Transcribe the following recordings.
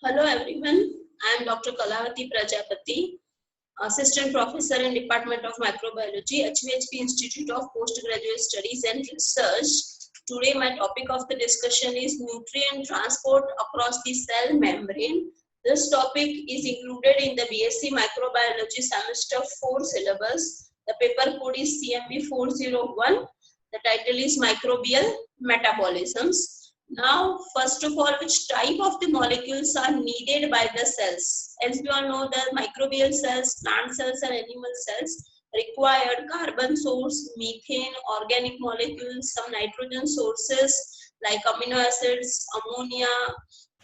Hello everyone, I am Dr. Kalavati Prajapati, Assistant Professor in Department of Microbiology, HVHP Institute of Postgraduate Studies and Research. Today my topic of the discussion is nutrient transport across the cell membrane. This topic is included in the BSc Microbiology semester 4 syllabus. The paper code is CMB 401. The title is Microbial Metabolisms. Now, first of all, which type of the molecules are needed by the cells? As we all know, the microbial cells, plant cells and animal cells required carbon source, methane, organic molecules, some nitrogen sources like amino acids, ammonia,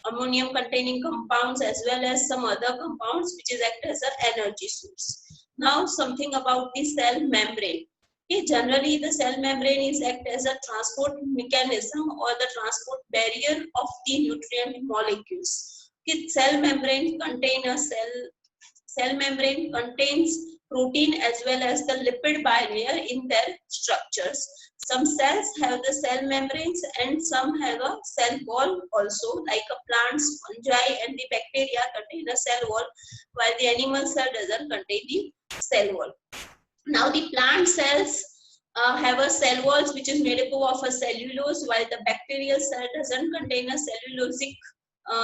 ammonium containing compounds, as well as some other compounds which is act as an energy source. Now, something about the cell membrane. Okay, generally, the cell membrane is act as a transport mechanism or the transport barrier of the nutrient molecules. Okay, cell membrane contains protein as well as the lipid bilayer in their structures. Some cells have the cell membranes and some have a cell wall also, like a plants, fungi and the bacteria contain a cell wall, while the animal cell doesn't contain the cell wall. Now the plant cells have a cell walls which is made up of a cellulose, while the bacterial cell doesn't contain a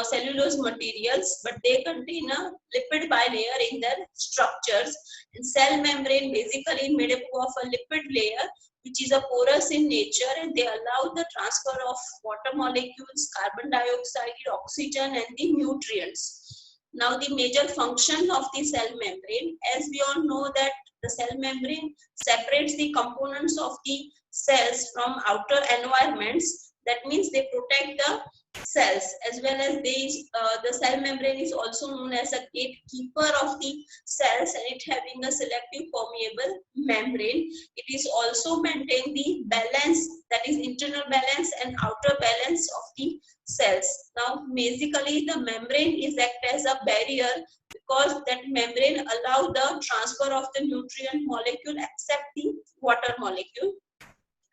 cellulose materials, but they contain a lipid bilayer in their structures. And cell membrane basically made up of a lipid layer which is a porous in nature, and they allow the transfer of water molecules, carbon dioxide, oxygen and the nutrients. Now the major function of the cell membrane, as we all know that the cell membrane separates the components of the cells from outer environments. That means they protect the cells, as well as the cell membrane is also known as a gatekeeper of the cells, and it having a selective permeable membrane. It is also maintain the balance, that is internal balance and outer balance of the cells. Now basically the membrane is act as a barrier because that membrane allow the transfer of the nutrient molecule except the water molecule.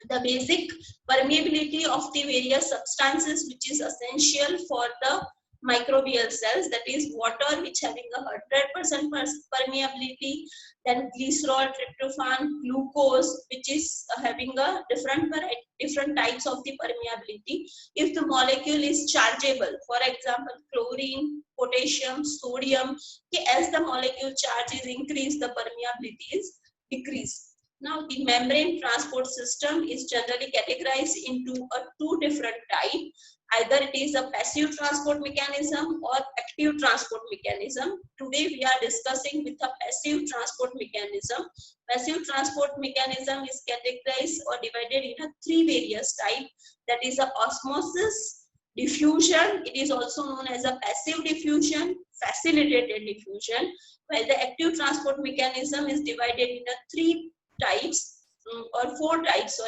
The basic permeability of the various substances which is essential for the microbial cells, that is water which having a 100% permeability, then glycerol, tryptophan, glucose which is having a different types of the permeability. If the molecule is chargeable, for example chlorine, potassium, sodium, okay, as the molecule charge is increased, the permeability is decreased. Now the membrane transport system is generally categorized into two different types. Either it is a passive transport mechanism or active transport mechanism. Today we are discussing with a passive transport mechanism. Passive transport mechanism is categorized or divided into three various types. That is a osmosis, diffusion, it is also known as a passive diffusion, facilitated diffusion, while the active transport mechanism is divided into three types or four types,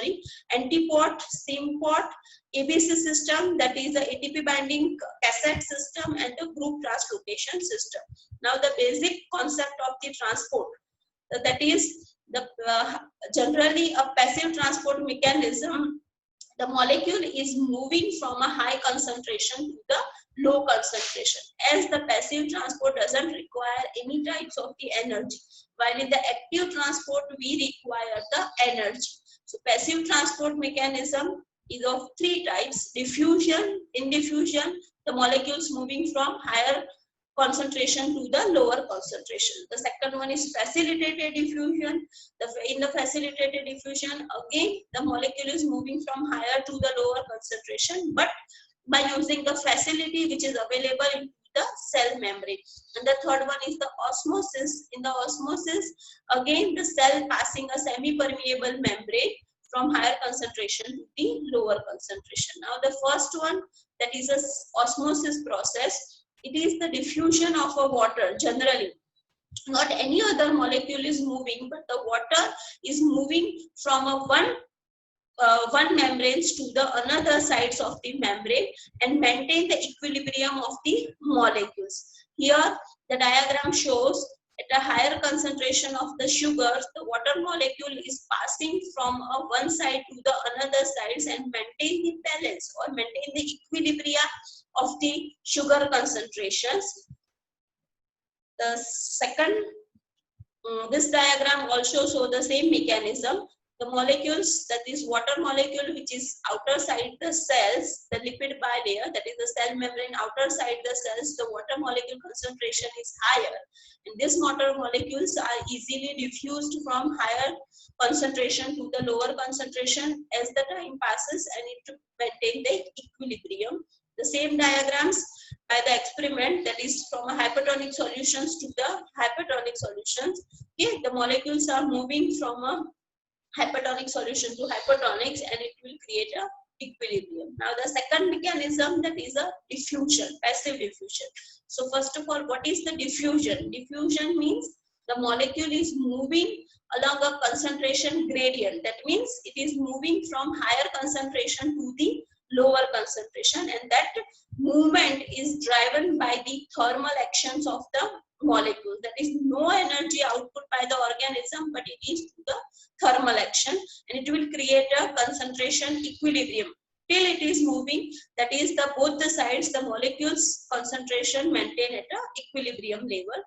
antiport, symport, ABC system, that is the ATP binding cassette system, and the group translocation system. Now the basic concept of the transport, that is the generally a passive transport mechanism. The molecule is moving from a high concentration to the low concentration, as the passive transport doesn't require any types of the energy, while in the active transport we require the energy. So passive transport mechanism is of three types: diffusion, in diffusion the molecules moving from higher concentration to the lower concentration. The second one is facilitated diffusion. In the facilitated diffusion, again the molecule is moving from higher to the lower concentration, but by using the facility which is available in the cell membrane. And the third one is the osmosis. In the osmosis, again the cell passing a semi-permeable membrane from higher concentration to the lower concentration. Now the first one, that is a osmosis process. It is the diffusion of a water generally. Not any other molecule is moving, but the water is moving from a one membranes to the another sides of the membrane and maintain the equilibrium of the molecules. Here the diagram shows at a higher concentration of the sugars, the water molecule is passing from one side to the another sides and maintain the balance or maintain the equilibrium of the sugar concentrations. The second, this diagram also shows the same mechanism. The molecules, that is water molecule which is outer side the cells, the lipid bilayer, that is the cell membrane outer side the cells, the water molecule concentration is higher. And these water molecules are easily diffused from higher concentration to the lower concentration as the time passes and it to maintain the equilibrium. The same diagrams by the experiment, that is from a hypertonic solutions to the hypertonic solutions. Okay, the molecules are moving from a hypertonic solution to hypertonics and it will create a equilibrium. Now the second mechanism, that is a diffusion, passive diffusion. So first of all, what is the diffusion? Diffusion means the molecule is moving along a concentration gradient. That means it is moving from higher concentration to the lower concentration, and that movement is driven by the thermal actions of the molecule. There is no energy output by the organism, but it is to the thermal action, and it will create a concentration equilibrium till it is moving. That is the both the sides, the molecules concentration maintain at a equilibrium level.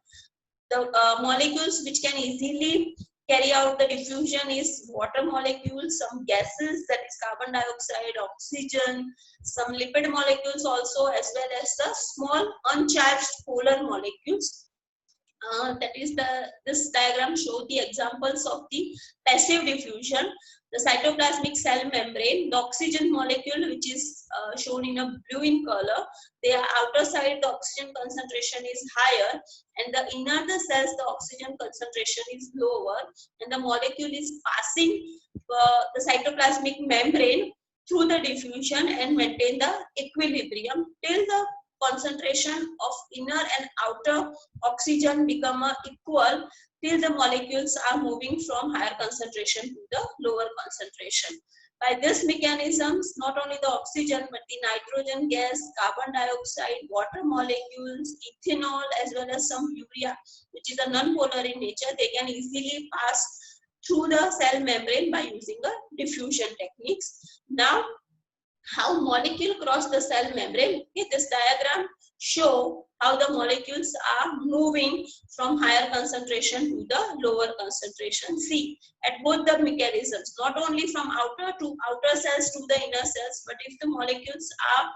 The molecules which can easily carry out the diffusion is water molecules, some gases, that is carbon dioxide, oxygen, some lipid molecules also, as well as the small uncharged polar molecules. That is this diagram shows the examples of the passive diffusion. The cytoplasmic cell membrane, the oxygen molecule which is shown in a blue in color, their outer side the oxygen concentration is higher and the inner the cells the oxygen concentration is lower, and the molecule is passing the cytoplasmic membrane through the diffusion and maintain the equilibrium till the concentration of inner and outer oxygen become equal, till the molecules are moving from higher concentration to the lower concentration. By this mechanisms, not only the oxygen but the nitrogen gas, carbon dioxide, water molecules, ethanol, as well as some urea, which is a non-polar in nature, they can easily pass through the cell membrane by using a diffusion techniques. Now, how molecule cross the cell membrane. Okay, this diagram show how the molecules are moving from higher concentration to the lower concentration. See, at both the mechanisms, not only from outer cells to the inner cells, but if the molecules are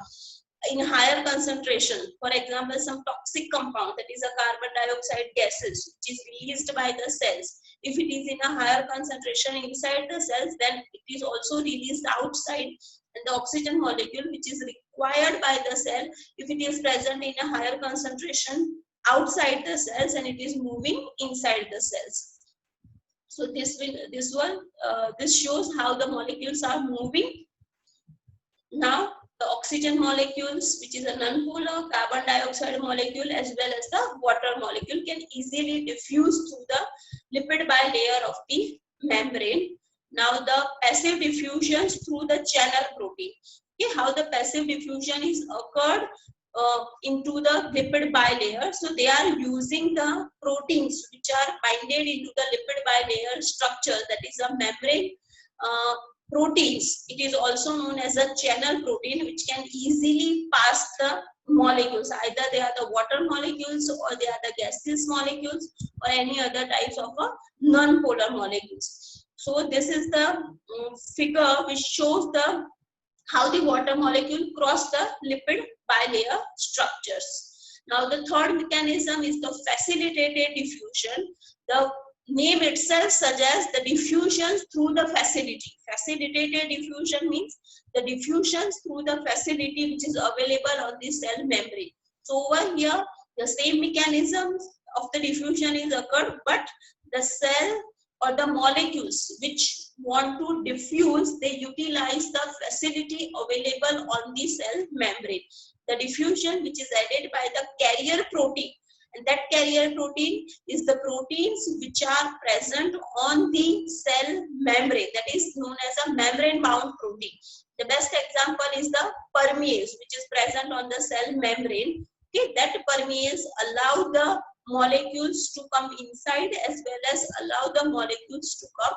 in higher concentration, for example, some toxic compound, that is a carbon dioxide gases, which is released by the cells. If it is in a higher concentration inside the cells, then it is also released outside. And the oxygen molecule, which is required by the cell, if it is present in a higher concentration outside the cells, and it is moving inside the cells. So this shows how the molecules are moving. Now the oxygen molecules, which is a non-polar, carbon dioxide molecule, as well as the water molecule, can easily diffuse through the lipid bilayer of the membrane. Now the passive diffusions through the channel protein. Okay, how the passive diffusion is occurred into the lipid bilayer. So they are using the proteins which are binded into the lipid bilayer structure, that is a membrane proteins. It is also known as a channel protein, which can easily pass the molecules. Either they are the water molecules or they are the gaseous molecules or any other types of non-polar molecules. So this is the figure which shows how the water molecule cross the lipid bilayer structures. Now the third mechanism is the facilitated diffusion. The name itself suggests the diffusions through the facility. Facilitated diffusion means the diffusions through the facility which is available on the cell membrane. So over here, the same mechanisms of the diffusion is occurred, but the cell or the molecules which want to diffuse, they utilize the facility available on the cell membrane. The diffusion which is added by the carrier protein, and that carrier protein is the proteins which are present on the cell membrane, that is known as a membrane bound protein. The best example is the permease, which is present on the cell membrane. Okay, that permease allow the molecules to come inside as well as allow the molecules to come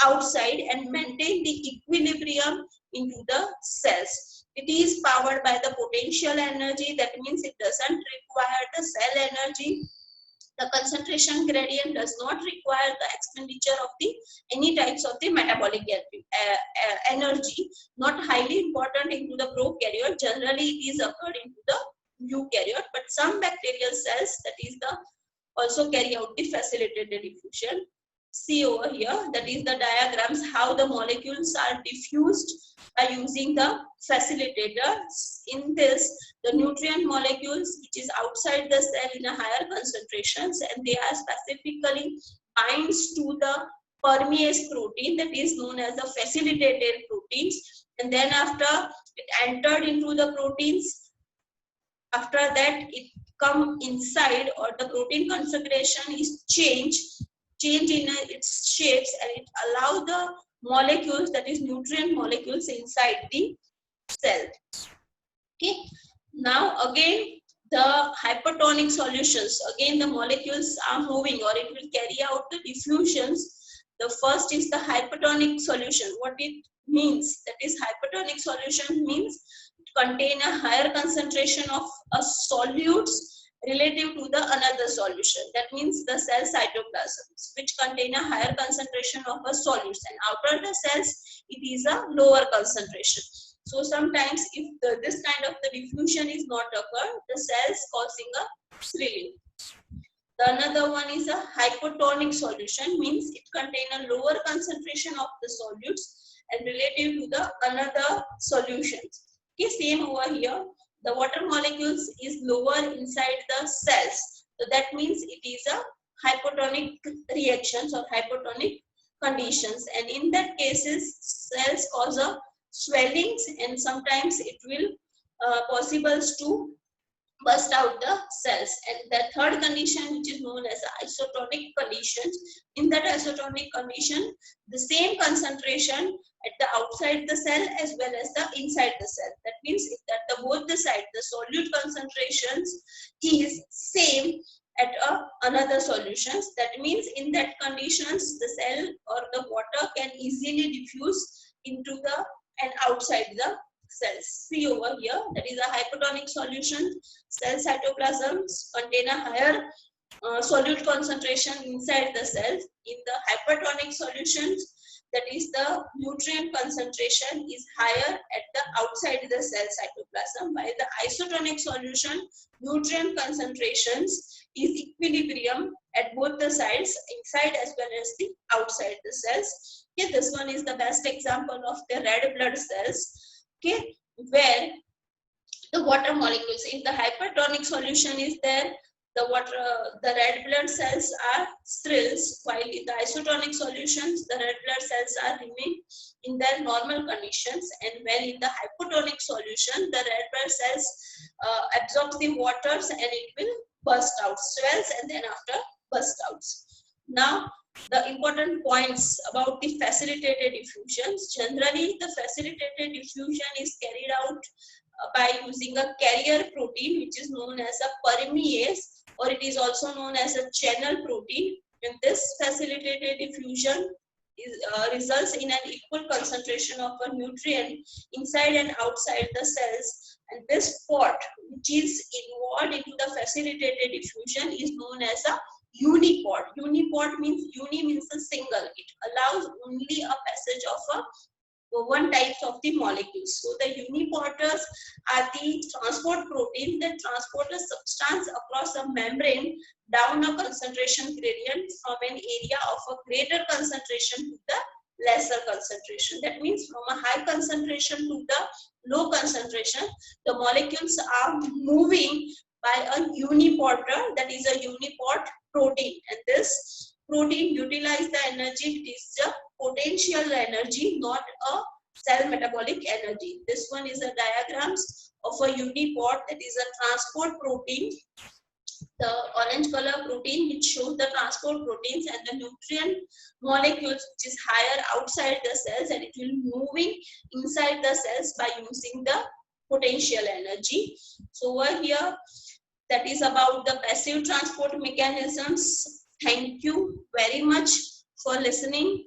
outside and maintain the equilibrium into the cells. It is powered by the potential energy. That means it doesn't require the cell energy. The concentration gradient does not require the expenditure of the any types of the metabolic energy. Not highly important into the prokaryote. Generally, it is occurred into the eukaryote, but some bacterial cells, that is the also carry out the facilitated diffusion. See over here, that is the diagrams how the molecules are diffused by using the facilitators. In this, the nutrient molecules which is outside the cell in a higher concentrations, and they are specifically binds to the permease protein, that is known as the facilitated proteins, and then after it entered into the proteins, after that it come inside, or the protein configuration is change in its shapes, and it allow the molecules, that is nutrient molecules, inside the cell. Okay, now again the hypertonic solutions, again the molecules are moving, or it will carry out the diffusions. The first is the hypertonic solution. What it means, that is hypertonic solution means contain a higher concentration of a solutes relative to the another solution. That means the cell cytoplasms which contain a higher concentration of a solutes, and outer the cells it is a lower concentration. So sometimes if this kind of the diffusion is not occur, the cells causing a thrilling. The another one is a hypotonic solution, means it contain a lower concentration of the solutes and relative to the another solutions. Okay, same over here. The water molecules is lower inside the cells. So that means it is a hypotonic reactions or hypotonic conditions. And in that cases, cells cause a swellings, and sometimes it will possible to burst out the cells. And the third condition, which is known as isotonic conditions. In that isotonic condition, the same concentration at the outside the cell as well as the inside the cell. That means if that both the side the solute concentrations is same at another solutions, that means in that conditions the cell or the water can easily diffuse into the and outside the cells. See over here, that is a hypotonic solution. Cell cytoplasms contain a higher solute concentration inside the cells. In the hypertonic solutions, that is the nutrient concentration is higher at the outside the cell cytoplasm, while the isotonic solution nutrient concentrations is equilibrium at both the sides, inside as well as the outside the cells. Okay, this one is the best example of the red blood cells. Okay, where the water molecules, if the hypertonic solution is there, the red blood cells are strills, while in the isotonic solutions, the red blood cells are remain in their normal conditions, and when in the hypotonic solution, the red blood cells absorb the waters and it will burst out, swells, and then after burst out. Now, the important points about the facilitated diffusions. Generally, the facilitated diffusion is carried out by using a carrier protein, which is known as a permease, or it is also known as a channel protein. And this facilitated diffusion results in an equal concentration of a nutrient inside and outside the cells. And this pot, which is involved into the facilitated diffusion, is known as a unipot. Unipot means a single. It allows only a passage of a one types of the molecules. So the uniporters are the transport protein that transport a substance across a membrane down a concentration gradient from an area of a greater concentration to the lesser concentration. That means from a high concentration to the low concentration, the molecules are moving by a uniporter, that is a unipot protein. And this protein utilize the energy, it is the potential energy, not a cell metabolic energy. This one is a diagrams of a unipot, that is a transport protein. The orange color protein which shows the transport proteins, and the nutrient molecules which is higher outside the cells, and it will moving inside the cells by using the potential energy. So over here, That is about the passive transport mechanisms. Thank you very much for listening.